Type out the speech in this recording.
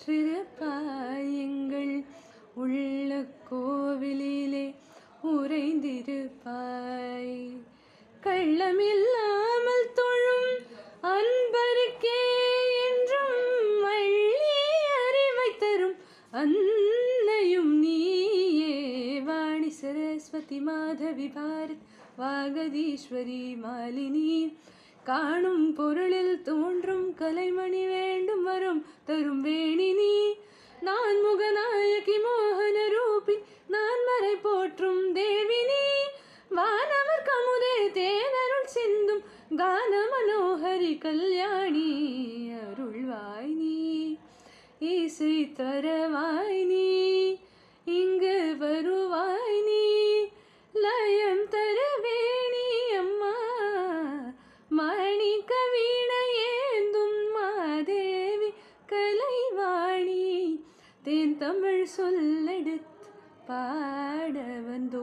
வீற்றிருப்பாய் எங்கள் உள்ள கோவிலிலே உறைந்திருப்பாய். கள்ளமில்லாமல் தொழும் அன்பருக்கே என்றும் அள்ளி அறிவை தரும் அன்னையும் நீயே. வாணி சரஸ்வதி மாதவி பாரத் வாகதீஸ்வரி மாலினி. காணும் பொருளில் தோன்றும் கலைமணி வேண்டும் வரும் தரும் வேணினி. நான் முகநாயகி மோகன ரூபி நான் மறை போற்றும் தேவினி. வானவர் கமுதே தேனருள் சிந்தும் கான மனோஹரி கல்யாணி. அருள்வாய் நீ இசை தரவாய் நீ இங்கு வருவாய் நீ. லயம் தரவேணி அம்மா மணிக்க வீணையேந்தும் மாதேவி கலைவாணி. தேன் தமிழ் சொல்லெடுத்து பாட வந்தோ